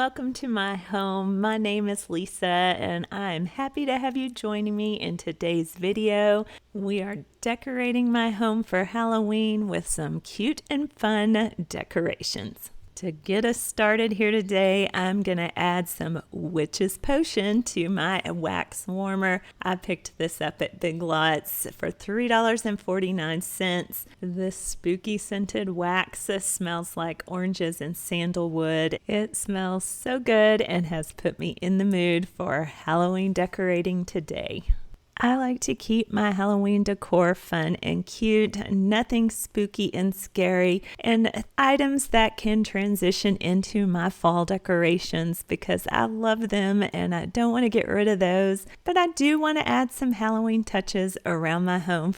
welcome to my home. My name is Lesa and I'm happy to have you joining me in today's video. We are decorating my home for Halloween with some cute and fun decorations. To get us started here today, I'm going to add some witch's potion to my wax warmer. I picked this up at Big Lots for $3.49. This spooky scented wax smells like oranges and sandalwood. It smells so good and has put me in the mood for Halloween decorating today. I like to keep my Halloween decor fun and cute, nothing spooky and scary, and items that can transition into my fall decorations because I love them and I don't want to get rid of those, but I do want to add some Halloween touches around my home.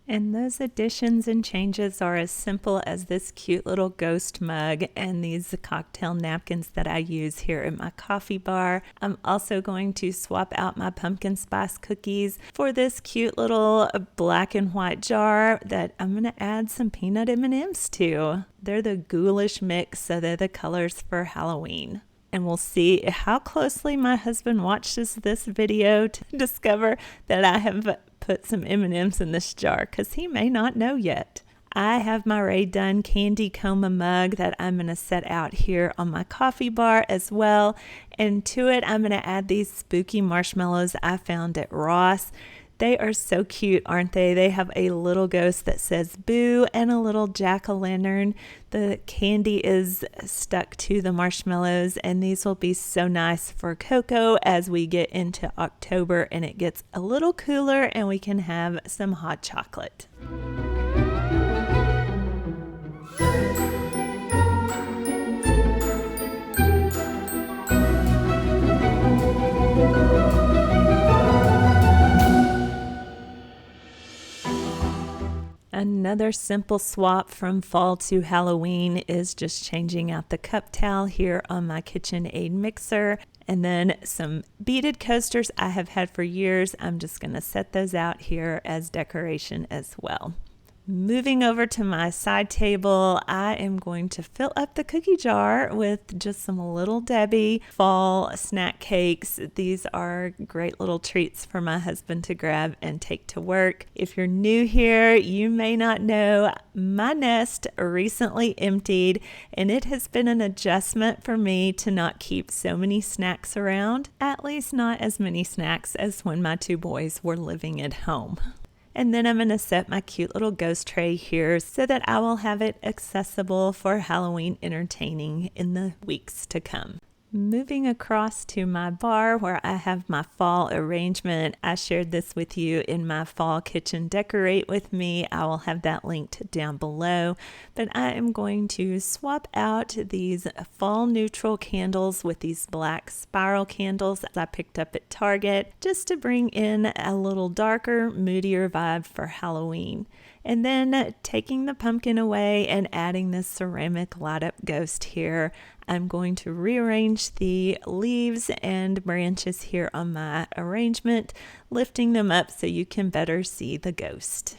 And those additions and changes are as simple as this cute little ghost mug and these cocktail napkins that I use here at my coffee bar. I'm also going to swap out my pumpkin spice cookies for this cute little black and white jar that I'm going to add some peanut M&Ms to. They're the ghoulish mix, so they're the colors for Halloween. And we'll see how closely my husband watches this video to discover that I have put some M&Ms in this jar because he may not know yet. I have my Rae Dunn candy coma mug that I'm going to set out here on my coffee bar as well. And to it, I'm going to add these spooky marshmallows I found at Ross. They are so cute, aren't they? They have a little ghost that says boo and a little jack-o'-lantern. The candy is stuck to the marshmallows, and these will be so nice for cocoa as we get into October and it gets a little cooler and we can have some hot chocolate. Another simple swap from fall to Halloween is just changing out the cup towel here on my KitchenAid mixer. And then some beaded coasters I have had for years. I'm just going to set those out here as decoration as well. Moving over to my side table, I am going to fill up the cookie jar with just some Little Debbie fall snack cakes. These are great little treats for my husband to grab and take to work. If you're new here, you may not know my nest recently emptied, and it has been an adjustment for me to not keep so many snacks around, at least not as many snacks as when my two boys were living at home. And then I'm going to set my cute little ghost tray here so that I will have it accessible for Halloween entertaining in the weeks to come. Moving across to my bar where I have my fall arrangement. I shared this with you in my fall kitchen decorate with me. I will have that linked down below. But I am going to swap out these fall neutral candles with these black spiral candles that I picked up at Target just to bring in a little darker, moodier vibe for Halloween. And then taking the pumpkin away and adding this ceramic light up ghost here. I'm going to rearrange the leaves and branches here on my arrangement, lifting them up so you can better see the ghost.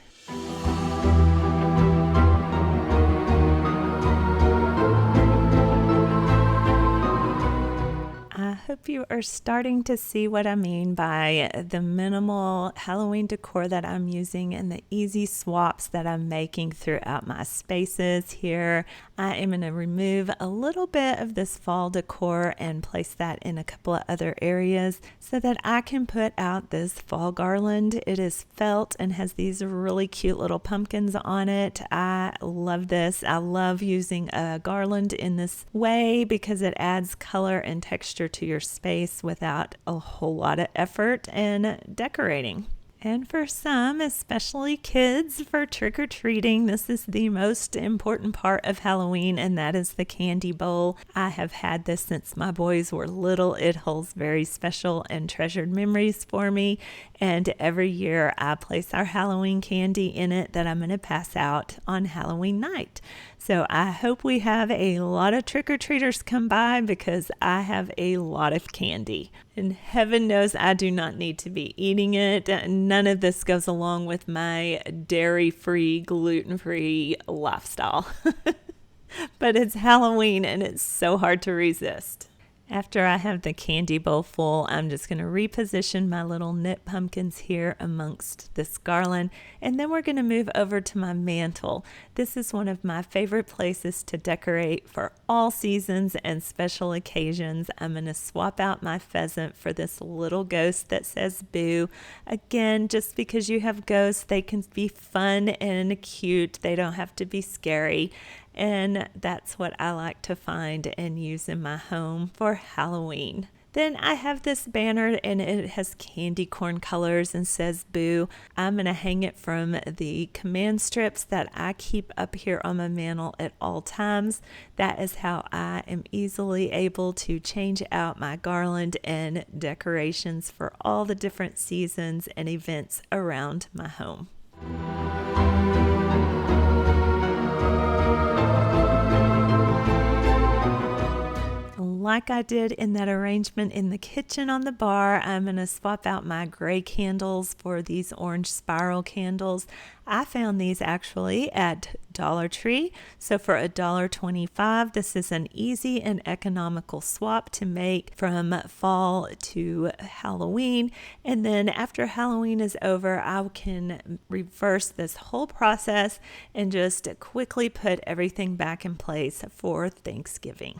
I hope you are starting to see what I mean by the minimal Halloween decor that I'm using and the easy swaps that I'm making throughout my spaces here. I am going to remove a little bit of this fall decor and place that in a couple of other areas so that I can put out this fall garland. It is felt and has these really cute little pumpkins on it. I love this. I love using a garland in this way because it adds color and texture to your space without a whole lot of effort and decorating. And for some, especially kids, for trick-or-treating, this is the most important part of Halloween, and that is the candy bowl. I have had this since my boys were little. It holds very special and treasured memories for me, and every year I place our Halloween candy in it that I'm going to pass out on Halloween night. So I hope we have a lot of trick-or-treaters come by because I have a lot of candy. And heaven knows I do not need to be eating it. None of this goes along with my dairy-free, gluten-free lifestyle. But it's Halloween and it's so hard to resist. After I have the candy bowl full, I'm just going to reposition my little knit pumpkins here amongst this garland, and then we're going to move over to my mantle. This is one of my favorite places to decorate for all seasons and special occasions. I'm going to swap out my pheasant for this little ghost that says boo. Again, just because you have ghosts, they can be fun and cute. They don't have to be scary. And that's what I like to find and use in my home for Halloween. Then I have this banner and it has candy corn colors and says boo. I'm going to hang it from the command strips that I keep up here on my mantle at all times. That is how I am easily able to change out my garland and decorations for all the different seasons and events around my home. Like I did in that arrangement in the kitchen on the bar, I'm going to swap out my gray candles for these orange spiral candles. I found these actually at Dollar Tree. So for $1.25, this is an easy and economical swap to make from fall to Halloween. And then after Halloween is over, I can reverse this whole process and just quickly put everything back in place for Thanksgiving.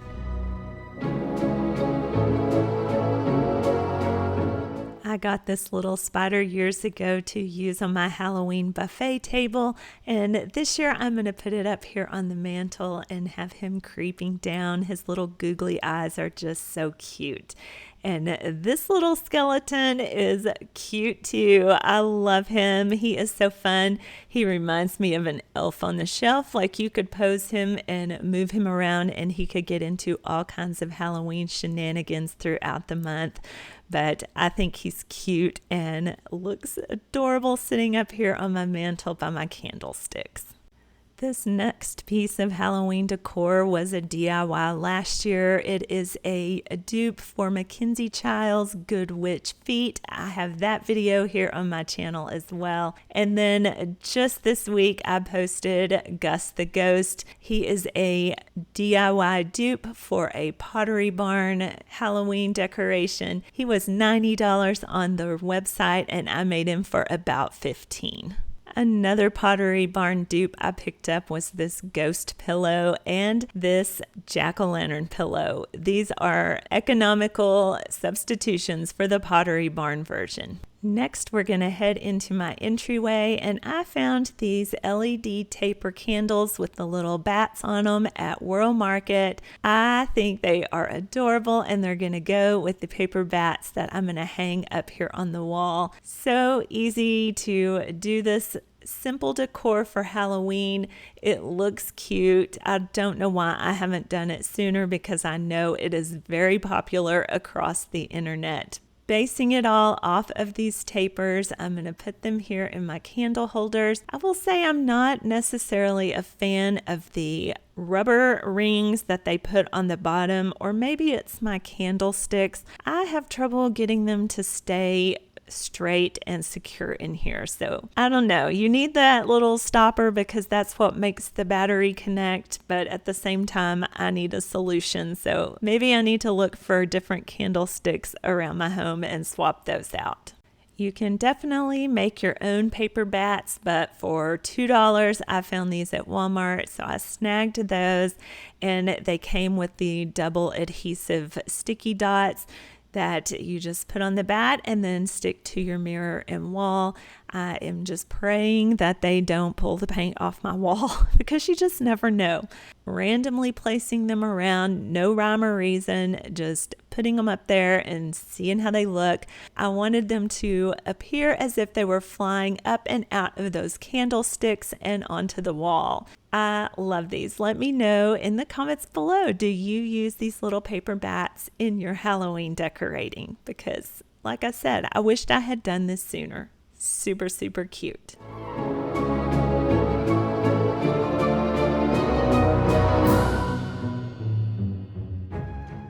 I got this little spider years ago to use on my Halloween buffet table, and this year I'm going to put it up here on the mantle and have him creeping down. His little googly eyes are just so cute. And this little skeleton is cute too. I love him. He is so fun. He reminds me of an elf on the shelf. Like you could pose him and move him around and he could get into all kinds of Halloween shenanigans throughout the month. But I think he's cute and looks adorable sitting up here on my mantle by my candlesticks. This next piece of Halloween decor was a DIY last year. It is a dupe for Kenzie Child's Good Witch Feet. I have that video here on my channel as well. And then just this week I posted Gus the Ghost. He is a DIY dupe for a Pottery Barn Halloween decoration. He was $90 on the website and I made him for about $15. Another Pottery Barn dupe I picked up was this ghost pillow and this jack-o'-lantern pillow. These are economical substitutions for the Pottery Barn version. Next, we're going to head into my entryway, and I found these LED taper candles with the little bats on them at World Market. I think they are adorable, and they're going to go with the paper bats that I'm going to hang up here on the wall. So easy to do this simple decor for Halloween. It looks cute. I don't know why I haven't done it sooner because I know it is very popular across the internet. Basing it all off of these tapers, I'm going to put them here in my candle holders. I will say I'm not necessarily a fan of the rubber rings that they put on the bottom, or maybe it's my candlesticks. I have trouble getting them to stay straight and secure in here. So I don't know. You need that little stopper because that's what makes the battery connect. But at the same time, I need a solution. So maybe I need to look for different candlesticks around my home and swap those out. You can definitely make your own paper bats, but for $2, I found these at Walmart. So I snagged those, and they came with the double adhesive sticky dots that you just put on the bat and then stick to your mirror and wall. I am just praying that they don't pull the paint off my wall because you just never know. Randomly placing them around, no rhyme or reason, just putting them up there and seeing how they look. I wanted them to appear as if they were flying up and out of those candlesticks and onto the wall. I love these. Let me know in the comments below, do you use these little paper bats in your Halloween decorating? Because like I said, I wished I had done this sooner. Super, super cute.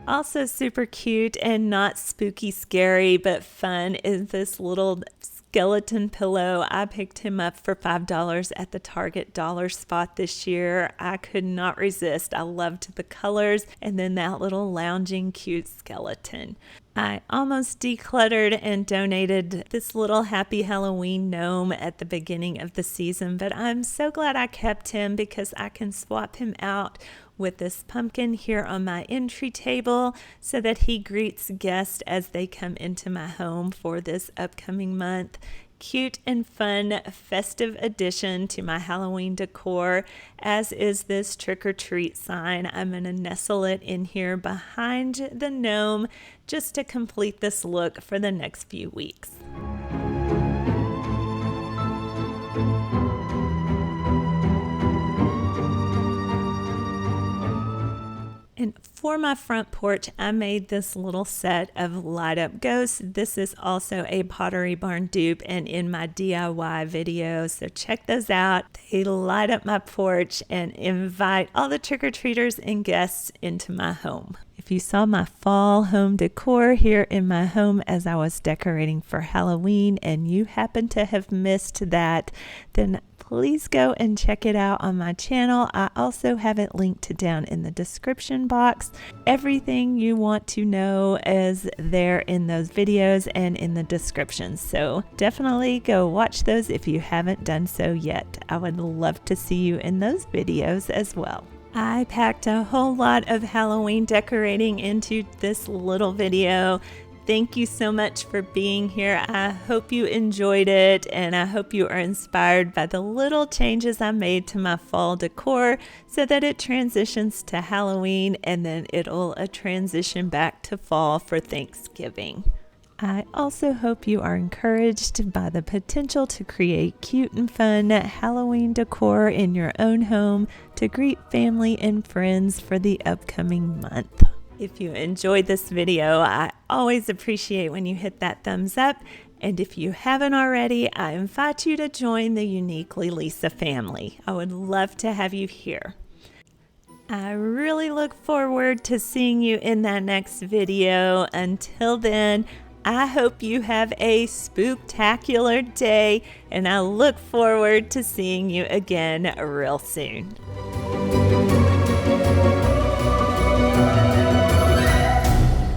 Also super cute and not spooky scary but fun is this little skeleton pillow. I picked him up for $5 at the Target dollar spot this year. I could not resist. I loved the colors and then that little lounging cute skeleton. I almost decluttered and donated this little happy Halloween gnome at the beginning of the season, but I'm so glad I kept him because I can swap him out with this pumpkin here on my entry table so that he greets guests as they come into my home for this upcoming month. Cute and fun festive addition to my Halloween decor, as is this trick-or-treat sign. I'm going to nestle it in here behind the gnome just to complete this look for the next few weeks. And for my front porch, I made this little set of light up ghosts. This is also a Pottery Barn dupe and in my DIY video, so check those out. They light up my porch and invite all the trick-or-treaters and guests into my home. If you saw my fall home decor here in my home as I was decorating for Halloween and you happen to have missed that, then please go and check it out on my channel. I also have it linked down in the description box. Everything you want to know is there in those videos and in the description. So definitely go watch those if you haven't done so yet. I would love to see you in those videos as well. I packed a whole lot of Halloween decorating into this little video. Thank you so much for being here. I hope you enjoyed it and I hope you are inspired by the little changes I made to my fall decor so that it transitions to Halloween and then it'll transition back to fall for Thanksgiving. I also hope you are encouraged by the potential to create cute and fun Halloween decor in your own home to greet family and friends for the upcoming month. If you enjoyed this video, I always appreciate when you hit that thumbs up. And if you haven't already, I invite you to join the Uniquely Lesa family. I would love to have you here. I really look forward to seeing you in that next video. Until then, I hope you have a spooktacular day, and I look forward to seeing you again real soon.